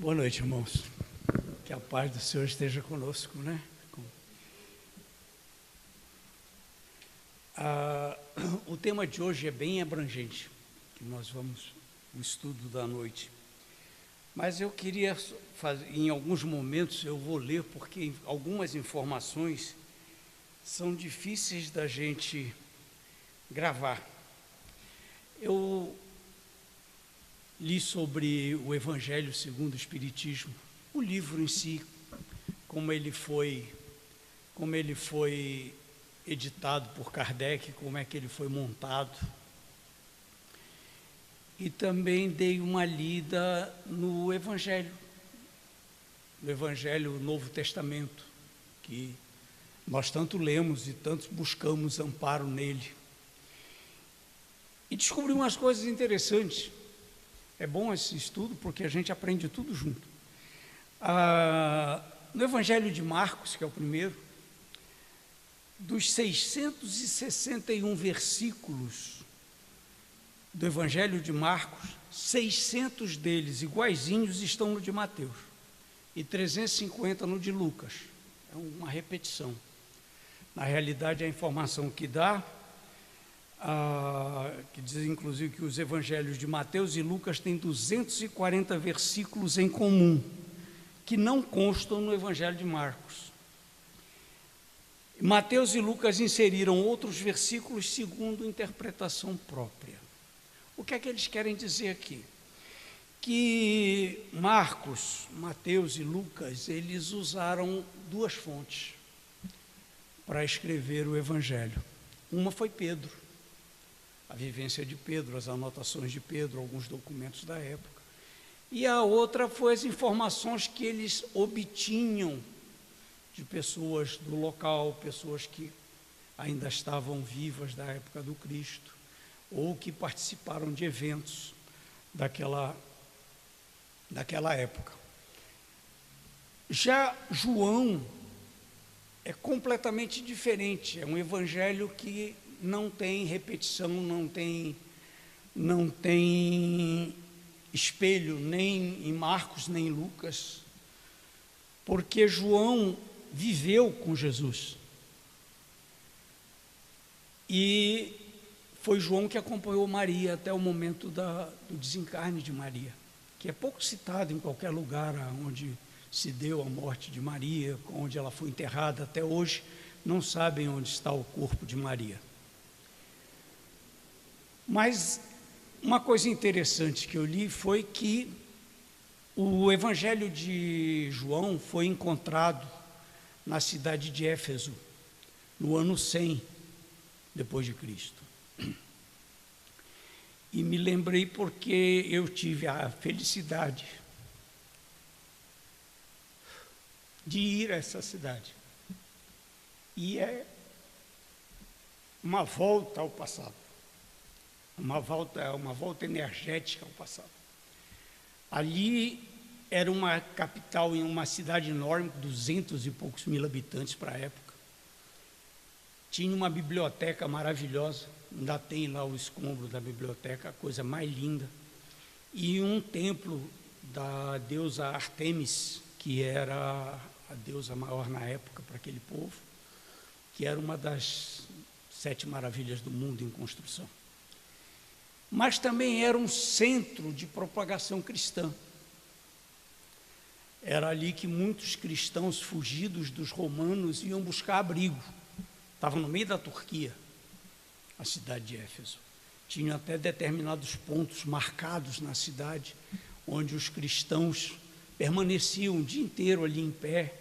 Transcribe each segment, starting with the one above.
Boa noite, irmãos. Que a paz do Senhor esteja conosco, né? O tema de hoje é bem abrangente, que nós vamos o estudo da noite. Mas eu queria fazer, em alguns momentos eu vou ler, porque algumas informações são difíceis da gente gravar. Eu li sobre o Evangelho segundo o Espiritismo, o livro em si, como ele foi editado por Kardec, como é que ele foi montado. E também dei uma lida no Evangelho Novo Testamento, que nós tanto lemos e tanto buscamos amparo nele. E descobri umas coisas interessantes. É bom esse estudo porque a gente aprende tudo junto. No Evangelho de Marcos, que é o primeiro, dos 661 versículos do Evangelho de Marcos, 600 deles iguaizinhos estão no de Mateus e 350 no de Lucas. É uma repetição. Na realidade, a informação que dá, que diz inclusive que os Evangelhos de Mateus e Lucas têm 240 versículos em comum, que não constam no Evangelho de Marcos. Mateus e Lucas inseriram outros versículos segundo interpretação própria. O que é que eles querem dizer aqui? Que Marcos, Mateus e Lucas, eles usaram duas fontes para escrever o Evangelho. Uma foi Pedro, a vivência de Pedro, as anotações de Pedro, alguns documentos da época. E a outra foi as informações que eles obtinham de pessoas do local, pessoas que ainda estavam vivas da época do Cristo, ou que participaram de eventos daquela época. Já João é completamente diferente, é um evangelho que não tem repetição, não tem espelho, nem em Marcos, nem em Lucas, porque João viveu com Jesus. E foi João que acompanhou Maria até o momento do desencarne de Maria, que é pouco citado em qualquer lugar onde se deu a morte de Maria, onde ela foi enterrada. Até hoje não sabem onde está o corpo de Maria. Mas uma coisa interessante que eu li foi que o Evangelho de João foi encontrado na cidade de Éfeso, no ano 100 depois de Cristo. E me lembrei porque eu tive a felicidade de ir a essa cidade. E é uma volta ao passado. Uma volta energética ao passado. Ali era uma capital em uma cidade enorme, 200 e poucos mil habitantes para a época. Tinha uma biblioteca maravilhosa, ainda tem lá o escombro da biblioteca, a coisa mais linda. E um templo da deusa Artemis, que era a deusa maior na época para aquele povo, que era uma das 7 maravilhas do mundo em construção. Mas também era um centro de propagação cristã. Era ali que muitos cristãos fugidos dos romanos iam buscar abrigo. Estava no meio da Turquia, a cidade de Éfeso. Tinha até determinados pontos marcados na cidade, onde os cristãos permaneciam o dia inteiro ali em pé,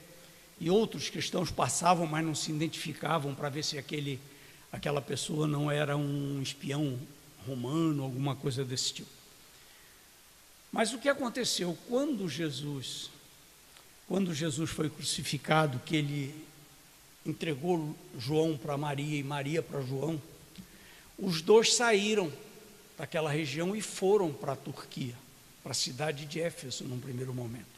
e outros cristãos passavam, mas não se identificavam para ver se aquela pessoa não era um espião romano, alguma coisa desse tipo. Mas o que aconteceu? Quando Jesus foi crucificado, que ele entregou João para Maria e Maria para João, os dois saíram daquela região e foram para a Turquia, para a cidade de Éfeso, num primeiro momento.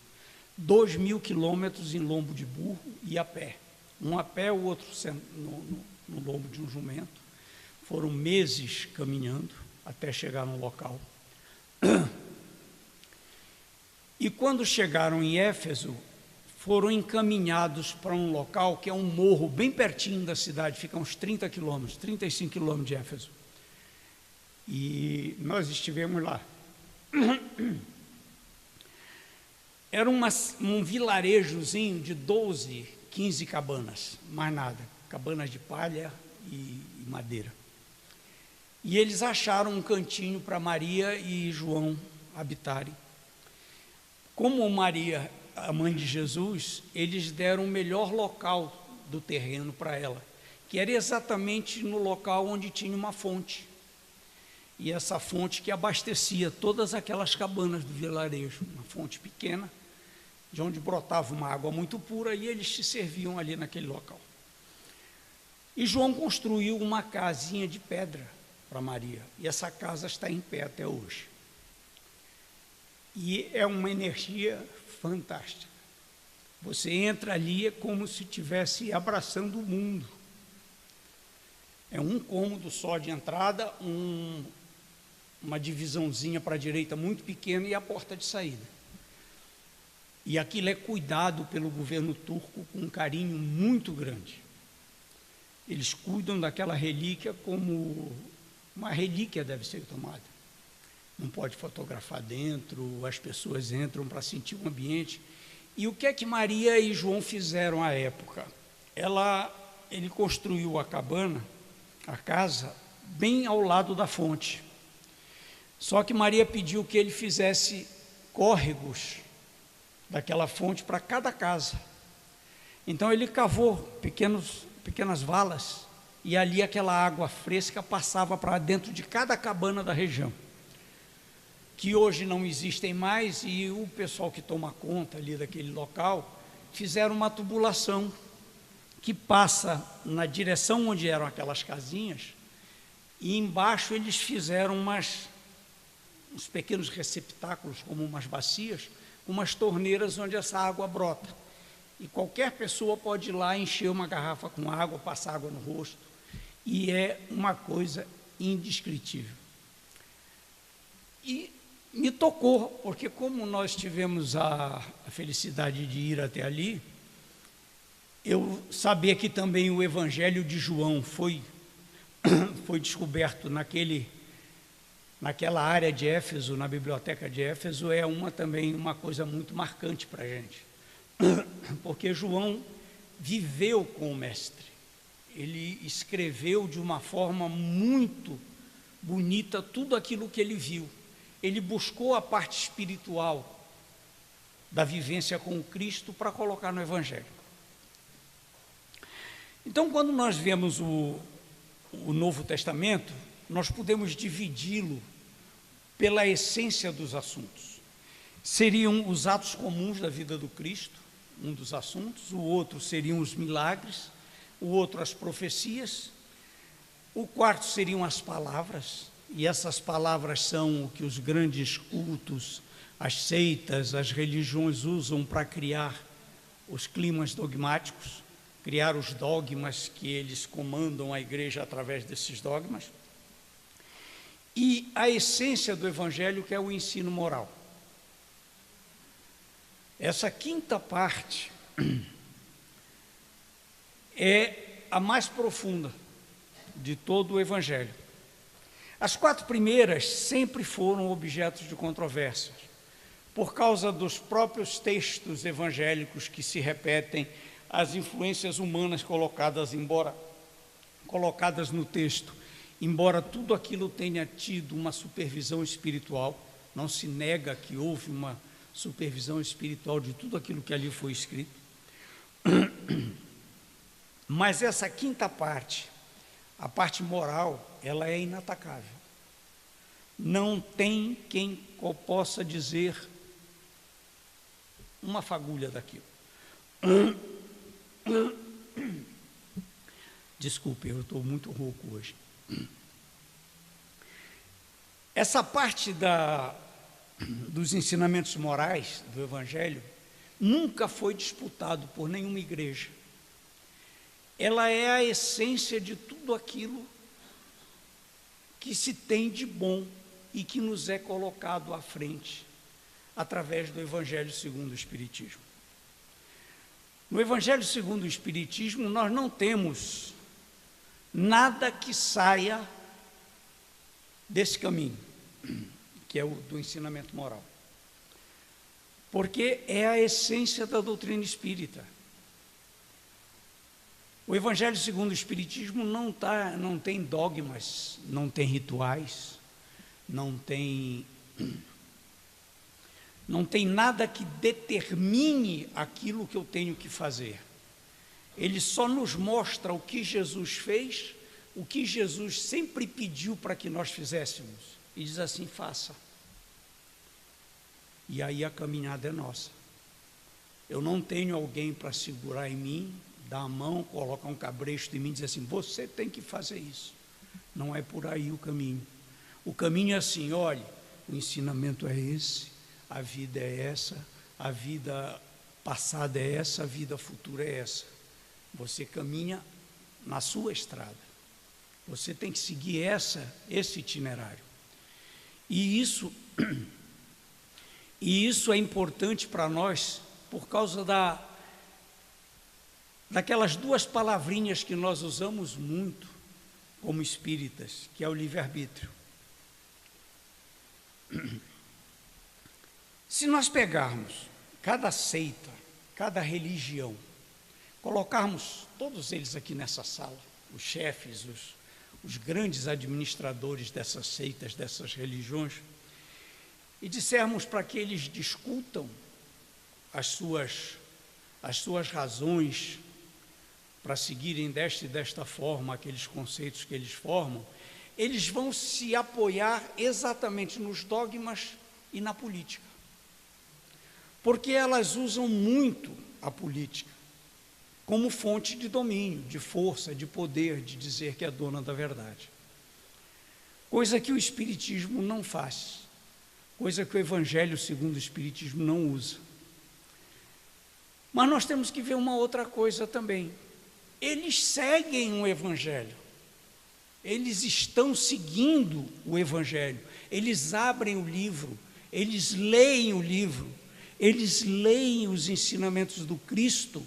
2.000 quilômetros em lombo de burro e a pé. Um a pé, o outro no lombo de um jumento. Foram meses caminhando até chegar no local. E quando chegaram em Éfeso, foram encaminhados para um local que é um morro bem pertinho da cidade, fica uns 30 quilômetros, 35 quilômetros de Éfeso. E nós estivemos lá. Era um vilarejozinho de 12, 15 cabanas, mais nada, cabanas de palha e madeira. E eles acharam um cantinho para Maria e João habitarem. Como Maria, a mãe de Jesus, eles deram o melhor local do terreno para ela, que era exatamente no local onde tinha uma fonte. E essa fonte que abastecia todas aquelas cabanas do vilarejo, uma fonte pequena, de onde brotava uma água muito pura, e eles se serviam ali naquele local. E João construiu uma casinha de pedra para Maria, e essa casa está em pé até hoje. E é uma energia fantástica. Você entra ali, é como se estivesse abraçando o mundo. É um cômodo só de entrada, uma divisãozinha para a direita muito pequena e a porta de saída. E aquilo é cuidado pelo governo turco com um carinho muito grande. Eles cuidam daquela relíquia como uma relíquia deve ser tomada. Não pode fotografar dentro, as pessoas entram para sentir o ambiente. E o que é que Maria e João fizeram à época? Ele construiu a cabana, a casa, bem ao lado da fonte. Só que Maria pediu que ele fizesse córregos daquela fonte para cada casa. Então ele cavou pequenas valas e ali aquela água fresca passava para dentro de cada cabana da região, que hoje não existem mais, e o pessoal que toma conta ali daquele local fizeram uma tubulação que passa na direção onde eram aquelas casinhas, e embaixo eles fizeram uns pequenos receptáculos, como umas bacias, umas torneiras onde essa água brota. E qualquer pessoa pode ir lá encher uma garrafa com água, passar água no rosto, e é uma coisa indescritível. E me tocou, porque como nós tivemos a felicidade de ir até ali, eu sabia que também o Evangelho de João foi descoberto naquela área de Éfeso, na biblioteca de Éfeso, também uma coisa muito marcante para a gente, porque João viveu com o Mestre, ele escreveu de uma forma muito bonita tudo aquilo que ele viu. Ele buscou a parte espiritual da vivência com o Cristo para colocar no Evangelho. Então, quando nós vemos o Novo Testamento, nós podemos dividi-lo pela essência dos assuntos. Seriam os atos comuns da vida do Cristo, um dos assuntos, o outro seriam os milagres, o outro as profecias, o quarto seriam as palavras, e essas palavras são o que os grandes cultos, as seitas, as religiões usam para criar os climas dogmáticos, criar os dogmas que eles comandam a igreja através desses dogmas. E a essência do Evangelho, que é o ensino moral. Essa quinta parte é a mais profunda de todo o Evangelho. As 4 primeiras sempre foram objetos de controvérsias, por causa dos próprios textos evangélicos que se repetem, as influências humanas colocadas no texto, embora tudo aquilo tenha tido uma supervisão espiritual, não se nega que houve uma supervisão espiritual de tudo aquilo que ali foi escrito. Mas essa quinta parte, a parte moral, ela é inatacável. Não tem quem possa dizer uma fagulha daquilo. Desculpe, eu estou muito rouco hoje. Essa parte dos ensinamentos morais do Evangelho nunca foi disputado por nenhuma igreja. Ela é a essência de tudo aquilo que se tem de bom e que nos é colocado à frente através do Evangelho segundo o Espiritismo. No Evangelho segundo o Espiritismo, nós não temos nada que saia desse caminho, que é o do ensinamento moral. Porque é a essência da doutrina espírita. O Evangelho segundo o Espiritismo não tem dogmas, não tem rituais, não tem nada que determine aquilo que eu tenho que fazer. Ele só nos mostra o que Jesus fez, o que Jesus sempre pediu para que nós fizéssemos. E diz assim: faça. E aí a caminhada é nossa. Eu não tenho alguém para segurar em mim, dar a mão, colocar um cabresto em mim e dizer assim: você tem que fazer isso. Não é por aí o caminho. O caminho é assim: olhe, o ensinamento é esse, a vida é essa, a vida passada é essa, a vida futura é essa. Você caminha na sua estrada. Você tem que seguir esse itinerário. E isso é importante para nós por causa daquelas duas palavrinhas que nós usamos muito como espíritas, que é o livre-arbítrio. Se nós pegarmos cada seita, cada religião, colocarmos todos eles aqui nessa sala, os chefes, os grandes administradores dessas seitas, dessas religiões, e dissermos para que eles discutam as suas razões para seguirem desta e desta forma aqueles conceitos que eles formam, eles vão se apoiar exatamente nos dogmas e na política. Porque elas usam muito a política como fonte de domínio, de força, de poder, de dizer que é dona da verdade. Coisa que o Espiritismo não faz, coisa que o Evangelho segundo o Espiritismo não usa. Mas nós temos que ver uma outra coisa também. Eles seguem o Evangelho, eles estão seguindo o Evangelho, eles abrem o livro, eles leem o livro, eles leem os ensinamentos do Cristo,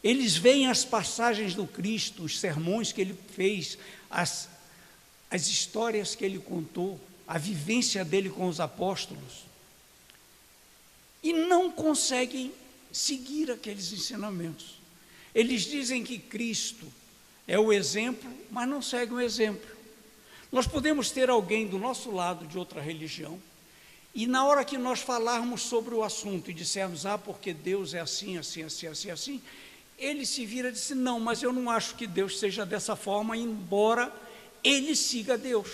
eles veem as passagens do Cristo, os sermões que ele fez, as histórias que ele contou, a vivência dele com os apóstolos, e não conseguem seguir aqueles ensinamentos. Eles dizem que Cristo é o exemplo, mas não seguem o exemplo. Nós podemos ter alguém do nosso lado de outra religião, e na hora que nós falarmos sobre o assunto e dissermos: porque Deus é assim, assim, assim, assim, assim, ele se vira e diz: não, mas eu não acho que Deus seja dessa forma, embora ele siga Deus,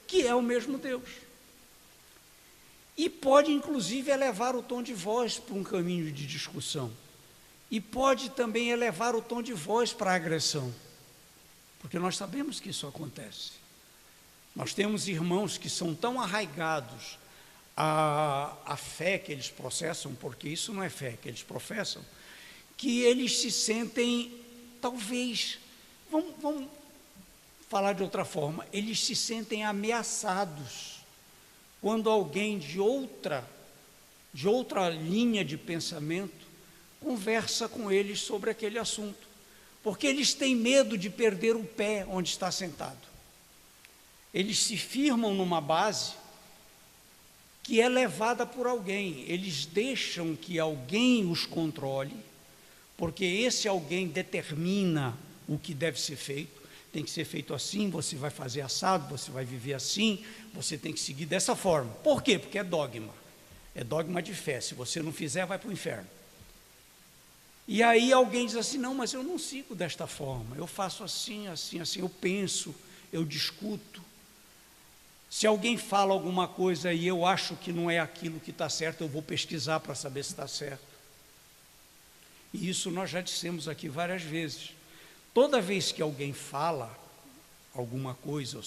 que é o mesmo Deus. E pode, inclusive, elevar o tom de voz para um caminho de discussão. E pode também elevar o tom de voz para a agressão. Porque nós sabemos que isso acontece. Nós temos irmãos que são tão arraigados à fé que eles processam, porque isso não é fé que eles professam, que eles se sentem, talvez, vamos falar de outra forma, eles se sentem ameaçados quando alguém de outra linha de pensamento conversa com eles sobre aquele assunto, porque eles têm medo de perder o pé onde está sentado. Eles se firmam numa base que é levada por alguém, eles deixam que alguém os controle, porque esse alguém determina o que deve ser feito. Tem que ser feito assim, você vai fazer assado, você vai viver assim, você tem que seguir dessa forma. Por quê? Porque é dogma de fé. Se você não fizer, vai para o inferno. E aí alguém diz assim: não, mas eu não sigo desta forma, eu faço assim, assim, assim, eu penso, eu discuto. Se alguém fala alguma coisa e eu acho que não é aquilo que está certo, eu vou pesquisar para saber se está certo. E isso nós já dissemos aqui várias vezes. Toda vez que alguém fala alguma coisa,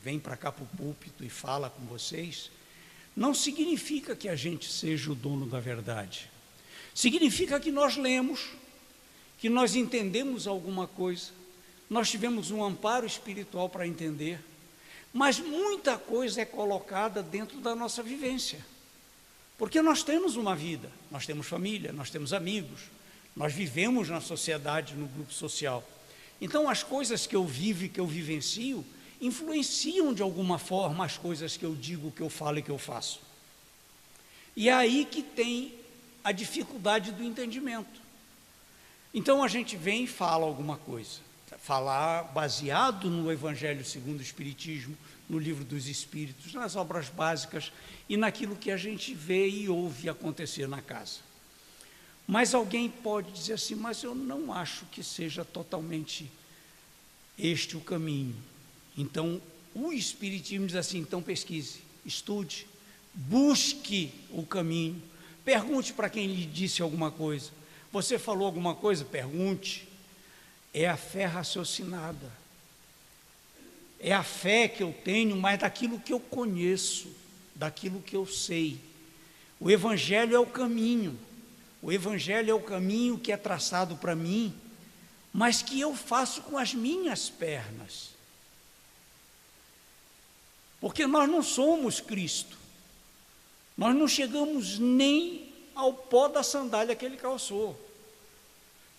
vem para cá para o púlpito e fala com vocês, não significa que a gente seja o dono da verdade. Significa que nós lemos, que nós entendemos alguma coisa, nós tivemos um amparo espiritual para entender, mas muita coisa é colocada dentro da nossa vivência. Porque nós temos uma vida, nós temos família, nós temos amigos, nós vivemos na sociedade, no grupo social. Então, as coisas que eu vivo e que eu vivencio influenciam de alguma forma as coisas que eu digo, que eu falo e que eu faço. E é aí que tem a dificuldade do entendimento. Então, a gente vem e fala alguma coisa, falar baseado no Evangelho segundo o Espiritismo, no Livro dos Espíritos, nas obras básicas e naquilo que a gente vê e ouve acontecer na casa. Mas alguém pode dizer assim, mas eu não acho que seja totalmente este o caminho. Então, o Espiritismo diz assim, então pesquise, estude, busque o caminho, pergunte para quem lhe disse alguma coisa. Você falou alguma coisa? Pergunte. É a fé raciocinada. É a fé que eu tenho, mas daquilo que eu conheço, daquilo que eu sei. O Evangelho é o caminho. O Evangelho é o caminho que é traçado para mim, mas que eu faço com as minhas pernas. Porque nós não somos Cristo. Nós não chegamos nem ao pó da sandália que ele calçou.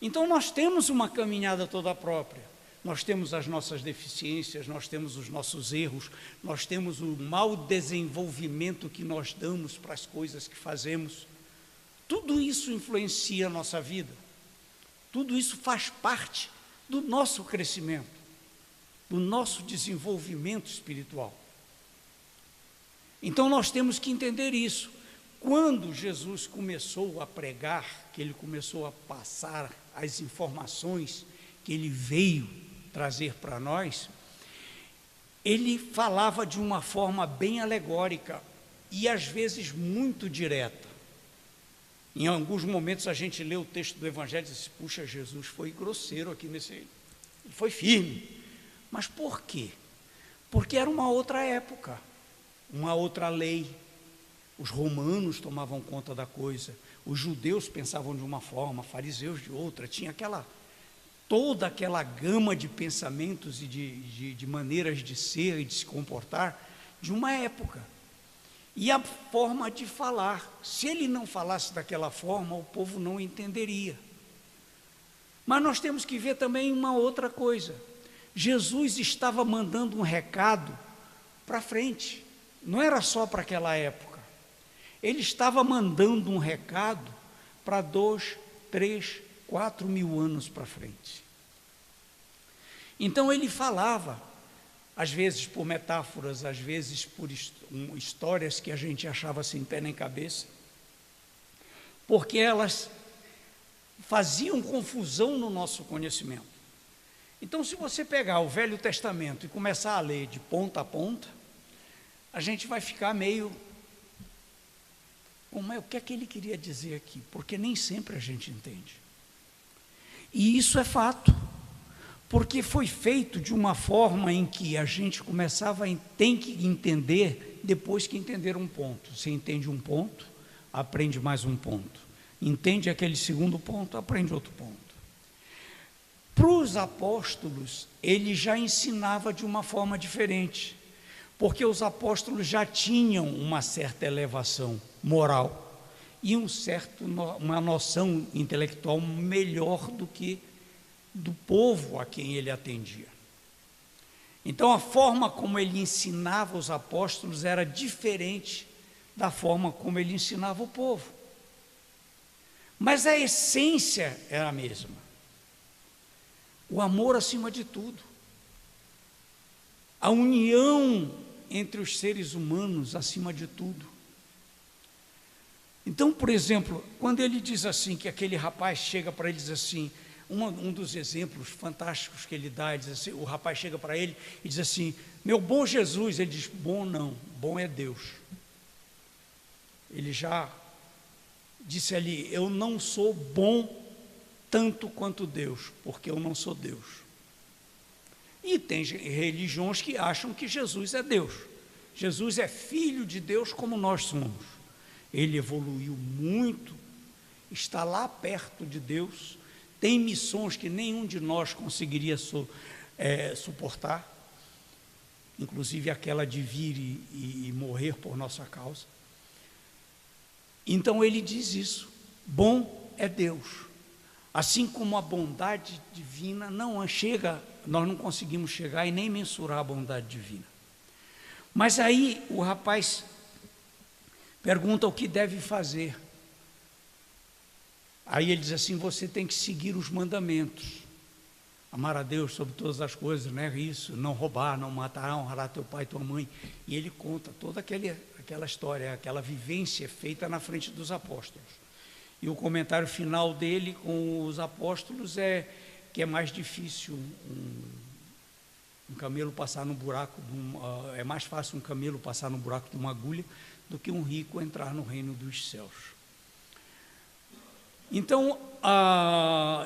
Então nós temos uma caminhada toda própria. Nós temos as nossas deficiências, nós temos os nossos erros, nós temos o mau desenvolvimento que nós damos para as coisas que fazemos. Tudo isso influencia a nossa vida. Tudo isso faz parte do nosso crescimento, do nosso desenvolvimento espiritual. Então nós temos que entender isso. Quando Jesus começou a pregar, que ele começou a passar as informações que ele veio trazer para nós, ele falava de uma forma bem alegórica e às vezes muito direta. Em alguns momentos a gente lê o texto do Evangelho e diz, puxa, Jesus foi grosseiro aqui nesse... Ele foi firme. Mas por quê? Porque era uma outra época, uma outra lei. Os romanos tomavam conta da coisa, os judeus pensavam de uma forma, fariseus de outra, tinha toda aquela gama de pensamentos e de maneiras de ser e de se comportar de uma época. E a forma de falar, se ele não falasse daquela forma, o povo não entenderia. Mas nós temos que ver também uma outra coisa. Jesus estava mandando um recado para frente, não era só para aquela época. Ele estava mandando um recado para 2, 3, 4 mil anos para frente. Então ele falava, às vezes por metáforas, às vezes por histórias que a gente achava sem pé nem cabeça, porque elas faziam confusão no nosso conhecimento. Então, se você pegar o Velho Testamento e começar a ler de ponta a ponta, a gente vai ficar meio... o que é que ele queria dizer aqui? Porque nem sempre a gente entende. E isso é fato, porque foi feito de uma forma em que a gente tem que entender depois que entender um ponto. Você entende um ponto, aprende mais um ponto. Entende aquele segundo ponto, aprende outro ponto. Para os apóstolos, ele já ensinava de uma forma diferente, porque os apóstolos já tinham uma certa elevação moral e uma noção intelectual melhor do que do povo a quem ele atendia. Então a forma como ele ensinava os apóstolos era diferente da forma como ele ensinava o povo, mas a essência era a mesma. O amor acima de tudo, a união entre os seres humanos acima de tudo. Então, por exemplo, quando ele diz assim, que aquele rapaz chega para ele e diz assim, um dos exemplos fantásticos que ele dá, ele diz assim, o rapaz chega para ele e diz assim, meu bom Jesus, ele diz, bom não, bom é Deus. Ele já disse ali, eu não sou bom tanto quanto Deus, porque eu não sou Deus. E tem religiões que acham que Jesus é Deus. Jesus é filho de Deus como nós somos. Ele evoluiu muito, está lá perto de Deus, tem missões que nenhum de nós conseguiria suportar, inclusive aquela de vir e morrer por nossa causa. Então ele diz isso: bom é Deus. Assim como a bondade divina não chega, nós não conseguimos chegar e nem mensurar a bondade divina. Mas aí o rapaz pergunta o que deve fazer. Aí ele diz assim: você tem que seguir os mandamentos. Amar a Deus sobre todas as coisas, não é isso? Não roubar, não matar, honrar teu pai e tua mãe. E ele conta toda aquela história, aquela vivência feita na frente dos apóstolos. E o comentário final dele com os apóstolos é que é mais difícil um camelo passar no buraco, é mais fácil um camelo passar no buraco de uma agulha do que um rico entrar no reino dos céus. Então,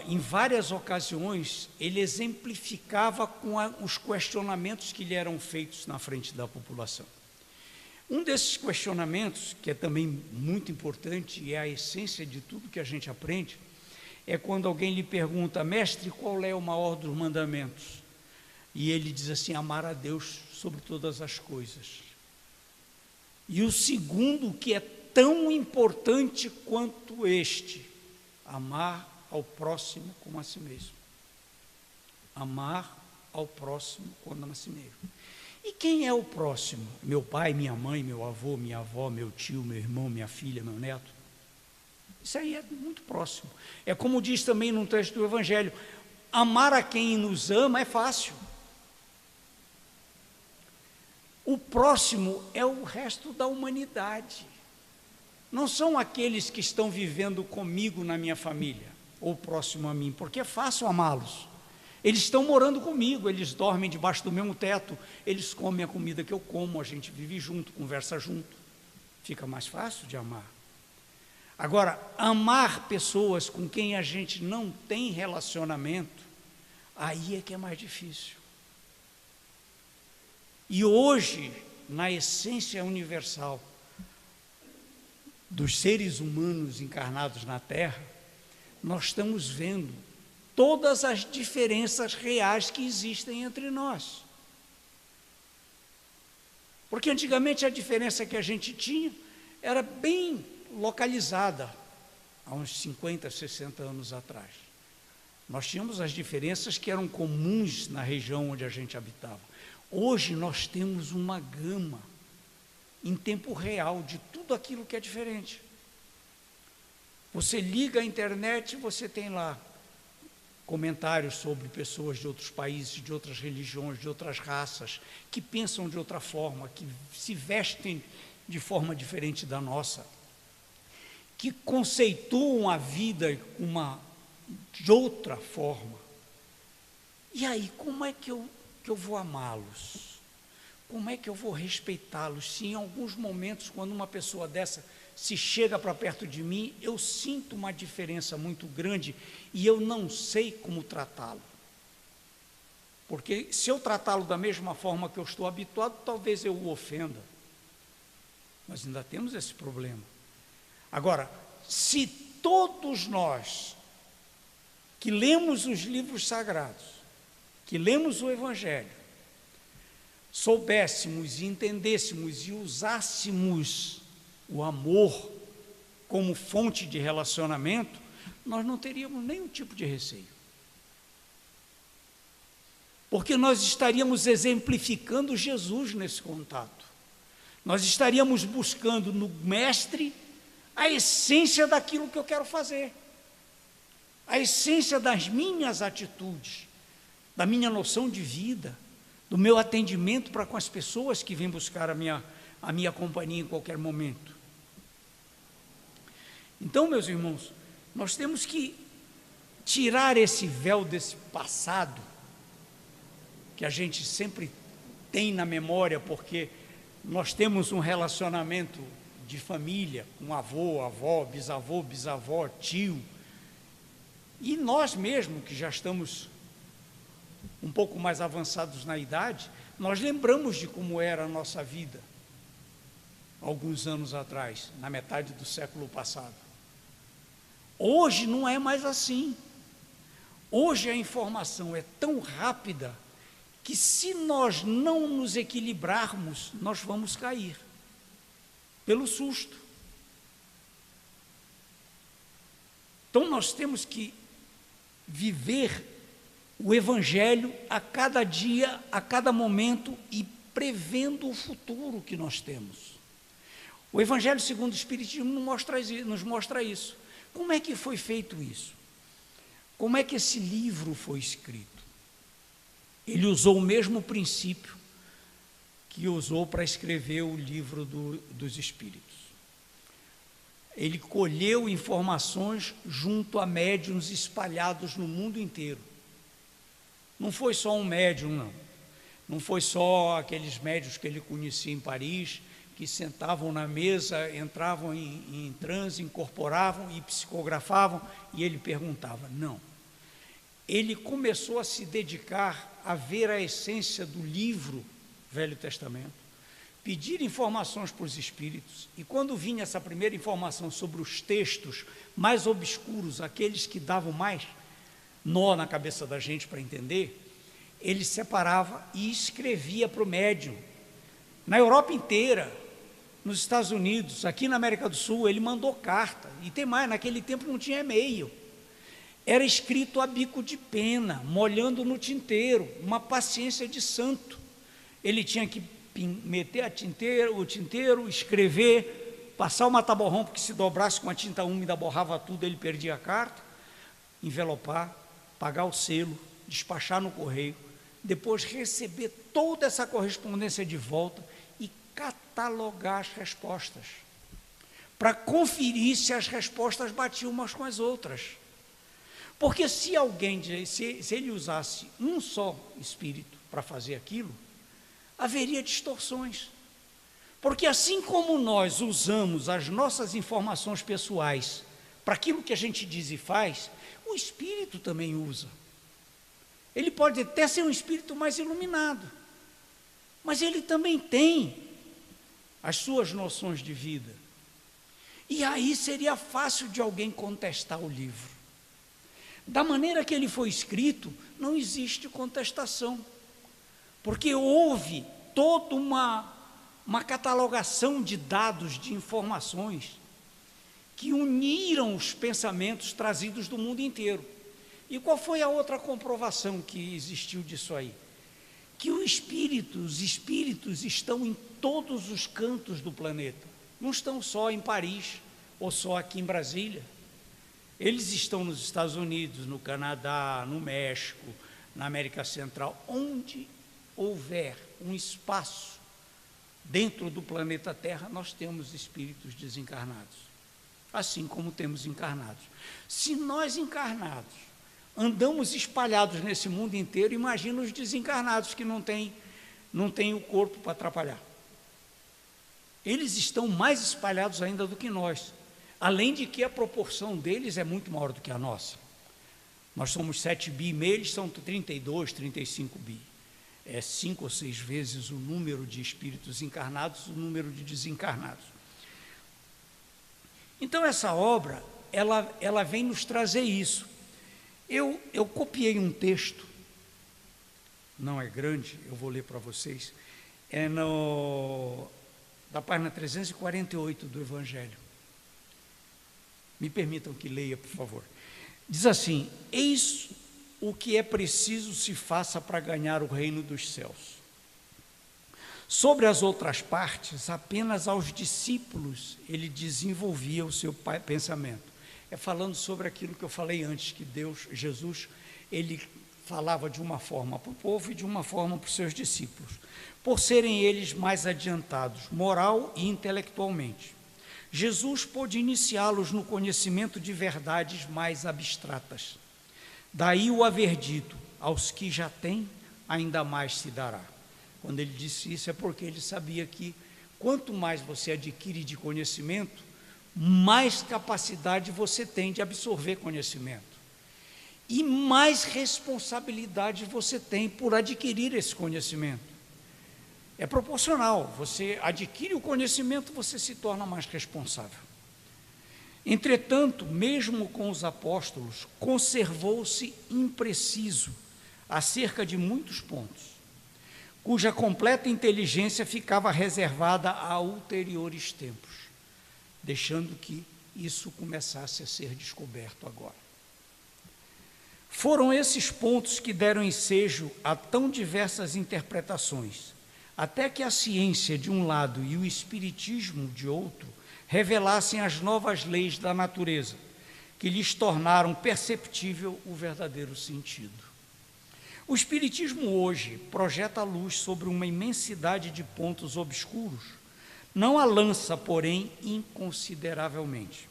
em várias ocasiões, ele exemplificava com os questionamentos que lhe eram feitos na frente da população. Um desses questionamentos, que é também muito importante e é a essência de tudo que a gente aprende, é quando alguém lhe pergunta: mestre, qual é o maior dos mandamentos? E ele diz assim: amar a Deus sobre todas as coisas. E o segundo, que é tão importante quanto este: amar ao próximo como a si mesmo. Amar ao próximo como a si mesmo. E quem é o próximo? Meu pai, minha mãe, meu avô, minha avó, meu tio, meu irmão, minha filha, meu neto? Isso aí é muito próximo. É como diz também no texto do Evangelho: amar a quem nos ama é fácil. O próximo é o resto da humanidade. Não são aqueles que estão vivendo comigo na minha família, ou próximo a mim, porque é fácil amá-los. Eles estão morando comigo, eles dormem debaixo do mesmo teto, eles comem a comida que eu como, a gente vive junto, conversa junto. Fica mais fácil de amar. Agora, amar pessoas com quem a gente não tem relacionamento, aí é que é mais difícil. E hoje, na essência universal dos seres humanos encarnados na Terra, nós estamos vendo todas as diferenças reais que existem entre nós. Porque antigamente a diferença que a gente tinha era bem localizada, há uns 50, 60 anos atrás. Nós tínhamos as diferenças que eram comuns na região onde a gente habitava. Hoje nós temos uma gama em tempo real de tudo aquilo que é diferente. Você liga a internet e você tem lá comentários sobre pessoas de outros países, de outras religiões, de outras raças, que pensam de outra forma, que se vestem de forma diferente da nossa, que conceituam a vida de outra forma. E aí, como é que eu vou amá-los? Como é que eu vou respeitá-los? Se em alguns momentos, quando uma pessoa dessa se chega para perto de mim, eu sinto uma diferença muito grande e eu não sei como tratá-lo. Porque se eu tratá-lo da mesma forma que eu estou habituado, talvez eu o ofenda. Nós ainda temos esse problema. Agora, se todos nós que lemos os livros sagrados, que lemos o Evangelho, soubéssemos e entendêssemos e usássemos o amor como fonte de relacionamento, nós não teríamos nenhum tipo de receio. Porque nós estaríamos exemplificando Jesus nesse contato. Nós estaríamos buscando no Mestre a essência daquilo que eu quero fazer, a essência das minhas atitudes, da minha noção de vida, do meu atendimento para com as pessoas que vêm buscar a minha companhia em qualquer momento. Então, meus irmãos, nós temos que tirar esse véu desse passado, que a gente sempre tem na memória, porque nós temos um relacionamento de família, com avô, avó, bisavó, tio, e nós mesmos, que já estamos um pouco mais avançados na idade, nós lembramos de como era a nossa vida, alguns anos atrás, na metade do século passado. Hoje não é mais assim. Hoje a informação é tão rápida que, se nós não nos equilibrarmos, nós vamos cair pelo susto. Então nós temos que viver o Evangelho a cada dia, a cada momento e prevendo o futuro que nós temos. O Evangelho segundo o Espiritismo nos mostra isso. Como é que foi feito isso? Como é que esse livro foi escrito? Ele usou o mesmo princípio que usou para escrever o livro dos Espíritos. Ele colheu informações junto a médiuns espalhados no mundo inteiro. Não foi só um médium, não. Não foi só aqueles médiuns que ele conhecia em Paris, que sentavam na mesa, entravam em transe, incorporavam e psicografavam, e ele perguntava. Não. Ele começou a se dedicar a ver a essência do livro Velho Testamento, pedir informações para os espíritos, e quando vinha essa primeira informação sobre os textos mais obscuros, aqueles que davam mais nó na cabeça da gente para entender, ele separava e escrevia para o médium. Na Europa inteira, nos Estados Unidos, aqui na América do Sul, ele mandou carta, e tem mais, naquele tempo não tinha e-mail, era escrito a bico de pena, molhando no tinteiro, uma paciência de santo. Ele tinha que meter o tinteiro, escrever, passar o mata-borrão, porque se dobrasse com a tinta úmida, borrava tudo, ele perdia a carta, envelopar, pagar o selo, despachar no correio, depois receber toda essa correspondência de volta e catalogar as respostas, para conferir se as respostas batiam umas com as outras. Porque se ele usasse um só espírito para fazer aquilo, haveria distorções. Porque assim como nós usamos as nossas informações pessoais para aquilo que a gente diz e faz, o espírito também usa. Ele pode até ser um espírito mais iluminado, mas ele também tem as suas noções de vida. E aí seria fácil de alguém contestar o livro. Da maneira que ele foi escrito, não existe contestação, porque houve toda uma catalogação de dados, de informações, que uniram os pensamentos trazidos do mundo inteiro. E qual foi a outra comprovação que existiu disso aí? Que os espíritos estão em todos os cantos do planeta, não estão só em Paris, ou só aqui em Brasília. Eles estão nos Estados Unidos, no Canadá, no México, na América Central, onde houver um espaço dentro do planeta Terra, nós temos espíritos desencarnados, assim como temos encarnados. Se nós encarnados andamos espalhados nesse mundo inteiro, imagina os desencarnados que não têm o corpo para atrapalhar. Eles estão mais espalhados ainda do que nós, além de que a proporção deles é muito maior do que a nossa. Nós somos 7 bi e meio, eles são 32, 35 bi. É 5 ou 6 vezes o número de espíritos encarnados, o número de desencarnados. Então essa obra, ela vem nos trazer isso. Eu copiei um texto, não é grande, eu vou ler para vocês, da página 348 do Evangelho. Me permitam que leia, por favor. Diz assim: eis o que é preciso se faça para ganhar o reino dos céus. Sobre as outras partes, apenas aos discípulos ele desenvolvia o seu pensamento. É falando sobre aquilo que eu falei antes, que Jesus, ele falava de uma forma para o povo e de uma forma para os seus discípulos, por serem eles mais adiantados, moral e intelectualmente. Jesus pôde iniciá-los no conhecimento de verdades mais abstratas. Daí o haver dito: aos que já têm, ainda mais se dará. Quando ele disse isso, é porque ele sabia que quanto mais você adquire de conhecimento, mais capacidade você tem de absorver conhecimento. E mais responsabilidade você tem por adquirir esse conhecimento. É proporcional, você adquire o conhecimento, você se torna mais responsável. Entretanto, mesmo com os apóstolos, conservou-se impreciso acerca de muitos pontos, cuja completa inteligência ficava reservada a ulteriores tempos, deixando que isso começasse a ser descoberto agora. Foram esses pontos que deram ensejo a tão diversas interpretações, até que a ciência de um lado e o espiritismo de outro revelassem as novas leis da natureza, que lhes tornaram perceptível o verdadeiro sentido. O espiritismo hoje projeta a luz sobre uma imensidade de pontos obscuros, não a lança, porém, inconsideradamente.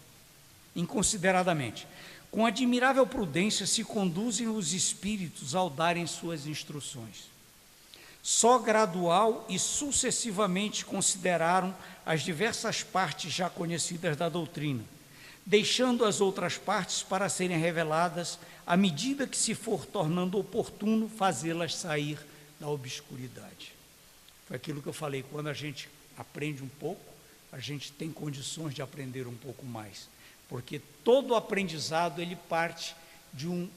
Com admirável prudência se conduzem os espíritos ao darem suas instruções. Só gradual e sucessivamente consideraram as diversas partes já conhecidas da doutrina, deixando as outras partes para serem reveladas à medida que se for tornando oportuno fazê-las sair da obscuridade. Foi aquilo que eu falei, quando a gente aprende um pouco, a gente tem condições de aprender um pouco mais, porque todo aprendizado ele parte de um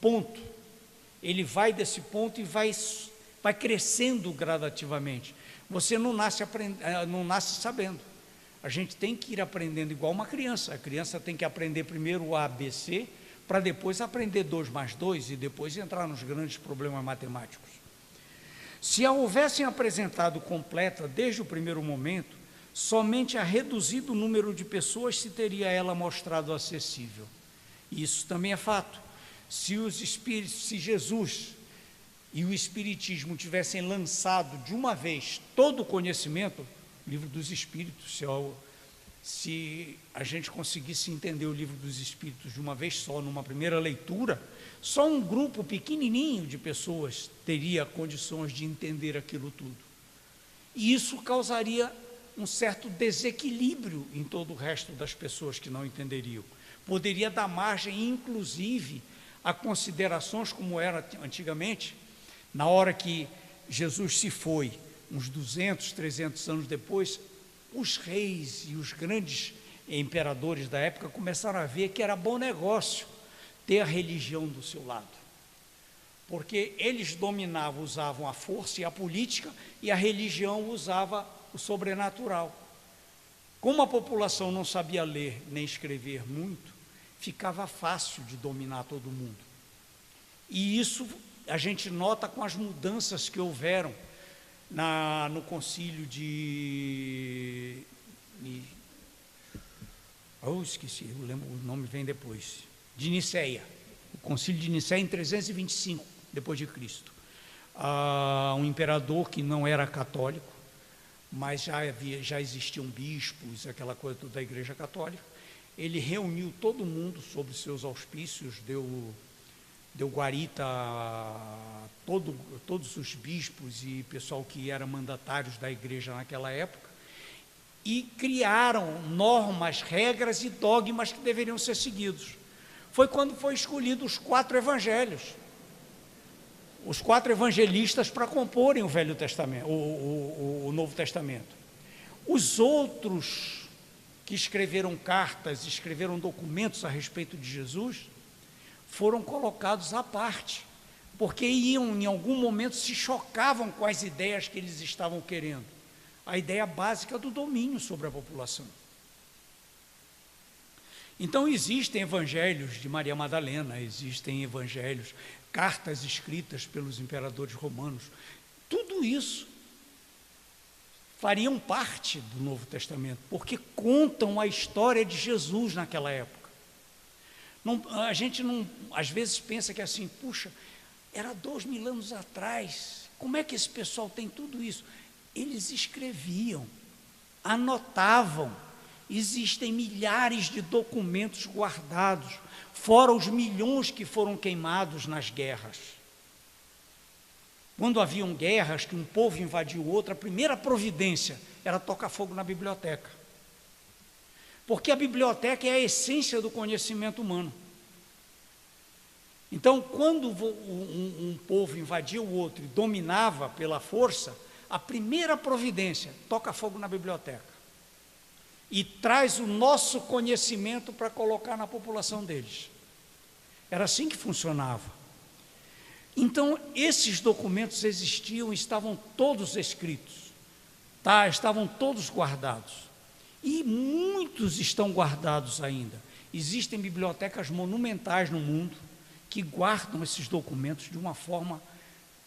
ponto, ele vai desse ponto e vai crescendo gradativamente. Você não nasce sabendo. A gente tem que ir aprendendo igual uma criança. A criança tem que aprender primeiro o ABC, para depois aprender 2 mais 2 e depois entrar nos grandes problemas matemáticos. Se a houvessem apresentado completa desde o primeiro momento, somente a reduzido número de pessoas se teria ela mostrado acessível. Isso também é fato. Se Jesus e o Espiritismo tivessem lançado de uma vez todo o conhecimento, Livro dos Espíritos, se a gente conseguisse entender o Livro dos Espíritos de uma vez só, numa primeira leitura, só um grupo pequenininho de pessoas teria condições de entender aquilo tudo. E isso causaria um certo desequilíbrio em todo o resto das pessoas que não entenderiam. Poderia dar margem, inclusive, a considerações como era antigamente, na hora que Jesus se foi, uns 200, 300 anos depois, os reis e os grandes imperadores da época começaram a ver que era bom negócio ter a religião do seu lado, porque eles dominavam, usavam a força e a política, e a religião usava o sobrenatural. Como a população não sabia ler nem escrever muito, ficava fácil de dominar todo mundo. E isso a gente nota com as mudanças que houveram no concílio esqueci, eu lembro, o nome vem depois, de Niceia, o concílio de Niceia em 325 depois de Cristo. Um imperador que não era católico, mas já existiam bispos, aquela coisa toda da Igreja Católica. Ele reuniu todo mundo sob seus auspícios, deu guarita a todos os bispos e pessoal que era mandatários da igreja naquela época, e criaram normas, regras e dogmas que deveriam ser seguidos. Foi quando foi escolhido os 4 evangelhos, os 4 evangelistas para comporem o Velho Testamento, o Novo Testamento. Os outros que escreveram cartas, escreveram documentos a respeito de Jesus, foram colocados à parte, porque em algum momento se chocavam com as ideias que eles estavam querendo, a ideia básica do domínio sobre a população. Então existem evangelhos de Maria Madalena, existem evangelhos, cartas escritas pelos imperadores romanos, tudo isso fariam parte do Novo Testamento, porque contam a história de Jesus naquela época. A gente não, às vezes pensa que assim, puxa, era 2000 anos atrás, como é que esse pessoal tem tudo isso? Eles escreviam, anotavam, existem milhares de documentos guardados, fora os milhões que foram queimados nas guerras. Quando haviam guerras, que um povo invadiu outro, a primeira providência era tocar fogo na biblioteca. Porque a biblioteca é a essência do conhecimento humano. Então, quando um povo invadia o outro e dominava pela força, a primeira providência, toca fogo na biblioteca. E traz o nosso conhecimento para colocar na população deles. Era assim que funcionava. Então, esses documentos existiam, estavam todos escritos, estavam todos guardados. E muitos estão guardados ainda. Existem bibliotecas monumentais no mundo que guardam esses documentos de uma forma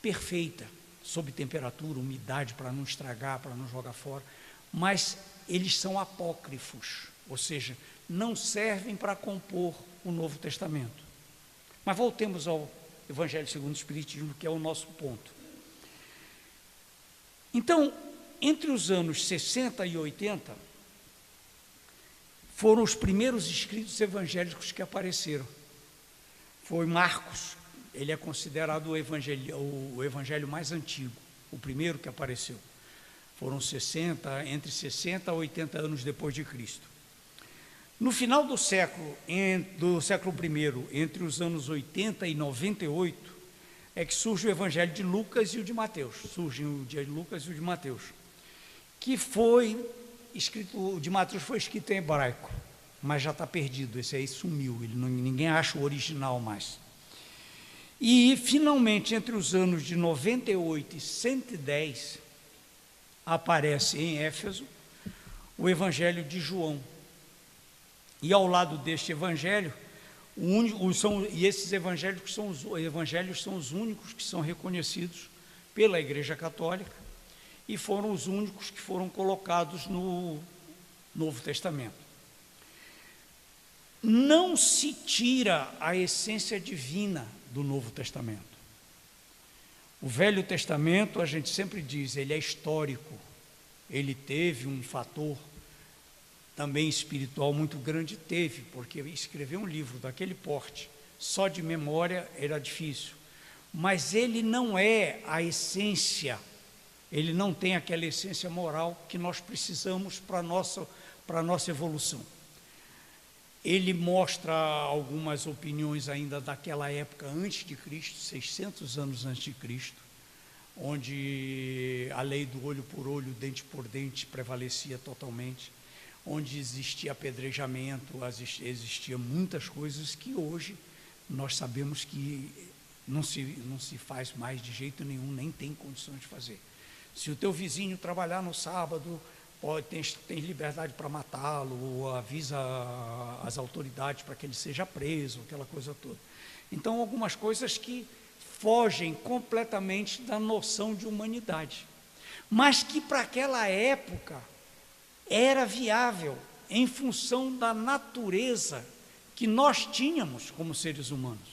perfeita, sob temperatura, umidade, para não estragar, para não jogar fora, mas eles são apócrifos, ou seja, não servem para compor o Novo Testamento. Mas voltemos ao Evangelho segundo o Espiritismo, que é o nosso ponto. Então, entre os anos 60 e 80, foram os primeiros escritos evangélicos que apareceram. Foi Marcos, ele é considerado o evangelho mais antigo, o primeiro que apareceu. Foram entre 60 a 80 anos depois de Cristo. No final do século I, entre os anos 80 e 98, é que surge o Evangelho de Lucas e o de Mateus. Surgem o de Lucas e o de Mateus, que foi escrito, o de Mateus foi escrito em hebraico, mas já está perdido, esse aí sumiu, ninguém acha o original mais. E, finalmente, entre os anos de 98 e 110, aparece em Éfeso o Evangelho de João. E ao lado deste Evangelho, esses evangelhos são os únicos que são reconhecidos pela Igreja Católica e foram os únicos que foram colocados no Novo Testamento. Não se tira a essência divina do Novo Testamento. O Velho Testamento, a gente sempre diz, ele é histórico, ele teve um fator também espiritual muito grande, porque escrever um livro daquele porte, só de memória, era difícil. Mas ele não é a essência, ele não tem aquela essência moral que nós precisamos para a nossa evolução. Ele mostra algumas opiniões ainda daquela época antes de Cristo, 600 anos antes de Cristo, onde a lei do olho por olho, dente por dente prevalecia totalmente, onde existia apedrejamento, existia muitas coisas que hoje nós sabemos que não se faz mais de jeito nenhum, nem tem condições de fazer. Se o teu vizinho trabalhar no sábado, tem liberdade para matá-lo, ou avisa as autoridades para que ele seja preso, aquela coisa toda. Então, algumas coisas que fogem completamente da noção de humanidade, mas que para aquela época era viável em função da natureza que nós tínhamos como seres humanos.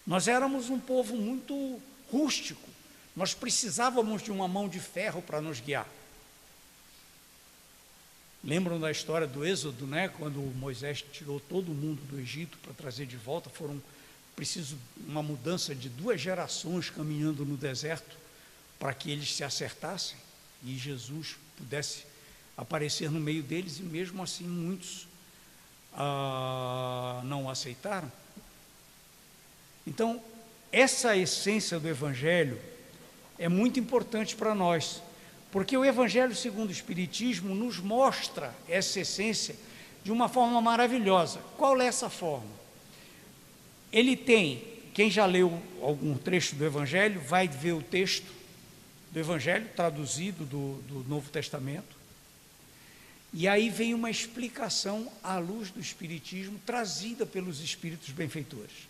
Nós éramos um povo muito rústico, nós precisávamos de uma mão de ferro para nos guiar. Lembram da história do Êxodo, né? Quando Moisés tirou todo mundo do Egito para trazer de volta, preciso uma mudança de 2 gerações caminhando no deserto para que eles se acertassem e Jesus pudesse aparecer no meio deles, e mesmo assim muitos não aceitaram. Então, essa essência do Evangelho é muito importante para nós, porque o Evangelho segundo o Espiritismo nos mostra essa essência de uma forma maravilhosa. Qual é essa forma? Ele tem, quem já leu algum trecho do Evangelho, vai ver o texto do Evangelho traduzido do Novo Testamento, e aí vem uma explicação à luz do Espiritismo, trazida pelos Espíritos benfeitores,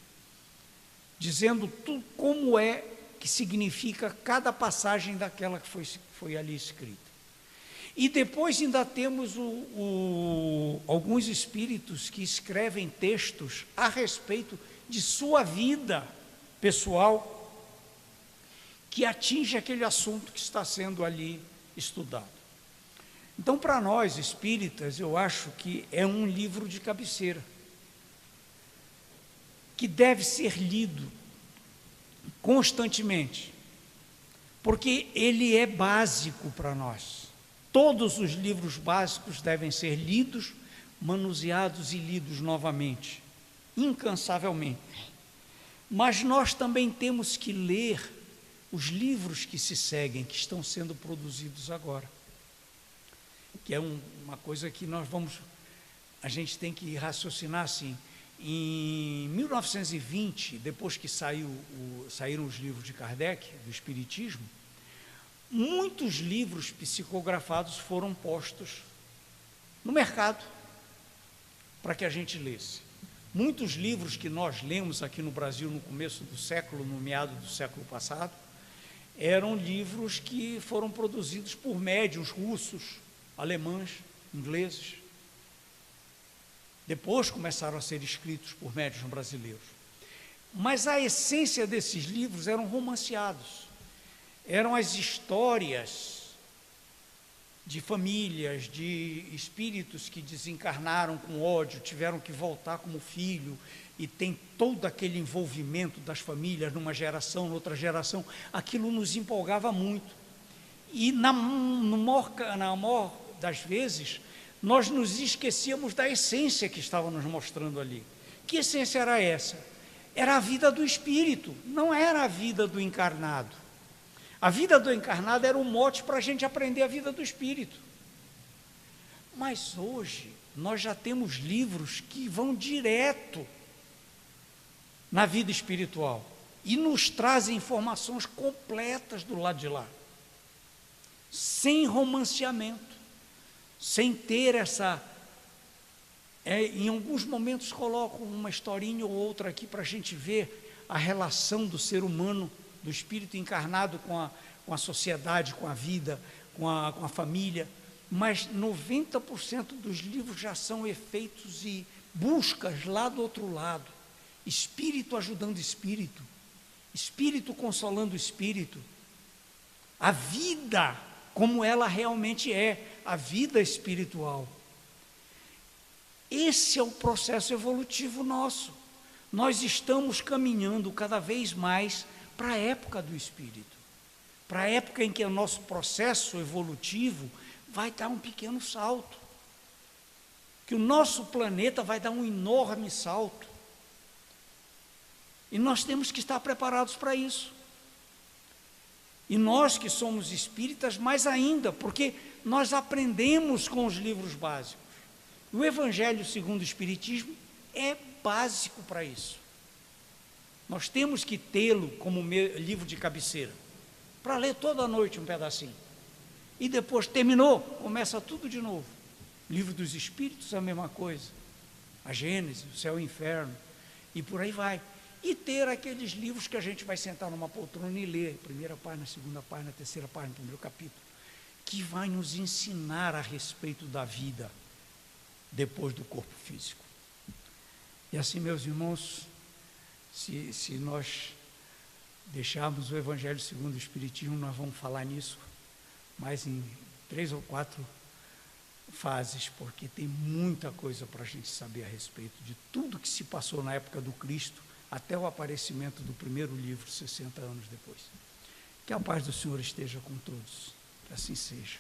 dizendo tudo como é que significa cada passagem daquela que foi ali escrita. E depois ainda temos alguns espíritos que escrevem textos a respeito de sua vida pessoal, que atinge aquele assunto que está sendo ali estudado. Então, para nós espíritas, eu acho que é um livro de cabeceira, que deve ser lido constantemente, porque ele é básico para nós. Todos os livros básicos devem ser lidos, manuseados e lidos novamente, incansavelmente. Mas nós também temos que ler os livros que se seguem, que estão sendo produzidos agora, que é uma coisa que a gente tem que raciocinar assim. Em 1920, depois que saíram os livros de Kardec, do Espiritismo, muitos livros psicografados foram postos no mercado para que a gente lesse. Muitos livros que nós lemos aqui no Brasil no começo do século, no meado do século passado, eram livros que foram produzidos por médiuns russos, alemães, ingleses. Depois começaram a ser escritos por médiuns brasileiros. Mas a essência desses livros eram romanceados. Eram as histórias de famílias, de espíritos que desencarnaram com ódio, tiveram que voltar como filho, e tem todo aquele envolvimento das famílias numa geração, noutra geração. Aquilo nos empolgava muito. E na maior das vezes, nós nos esquecíamos da essência que estava nos mostrando ali. Que essência era essa? Era a vida do espírito, não era a vida do encarnado. A vida do encarnado era um mote para a gente aprender a vida do espírito. Mas hoje, nós já temos livros que vão direto na vida espiritual e nos trazem informações completas do lado de lá, sem romanceamento, sem ter essa... em alguns momentos colocam uma historinha ou outra aqui para a gente ver a relação do ser humano, do espírito encarnado com a sociedade, com a vida, com a família, mas 90% dos livros já são efeitos e buscas lá do outro lado, espírito ajudando espírito, espírito consolando espírito, a vida como ela realmente é, a vida espiritual. Esse é o processo evolutivo nosso. Nós estamos caminhando cada vez mais para a época do espírito, para a época em que o nosso processo evolutivo vai dar um pequeno salto, que o nosso planeta vai dar um enorme salto, e nós temos que estar preparados para isso. E nós que somos espíritas, mais ainda, porque nós aprendemos com os livros básicos. O Evangelho segundo o Espiritismo é básico para isso. Nós temos que tê-lo como livro de cabeceira, para ler toda noite um pedacinho. E depois, terminou, começa tudo de novo. Livro dos Espíritos, a mesma coisa. A Gênesis, o Céu e o Inferno, e por aí vai. E ter aqueles livros que a gente vai sentar numa poltrona e ler, primeira página, segunda página, terceira página, primeiro capítulo, que vai nos ensinar a respeito da vida depois do corpo físico. E assim, meus irmãos, se nós deixarmos o Evangelho segundo o Espiritismo, nós vamos falar nisso mais em 3 ou 4 fases, porque tem muita coisa para a gente saber a respeito de tudo que se passou na época do Cristo, até o aparecimento do primeiro livro, 60 anos depois. Que a paz do Senhor esteja com todos, que assim seja.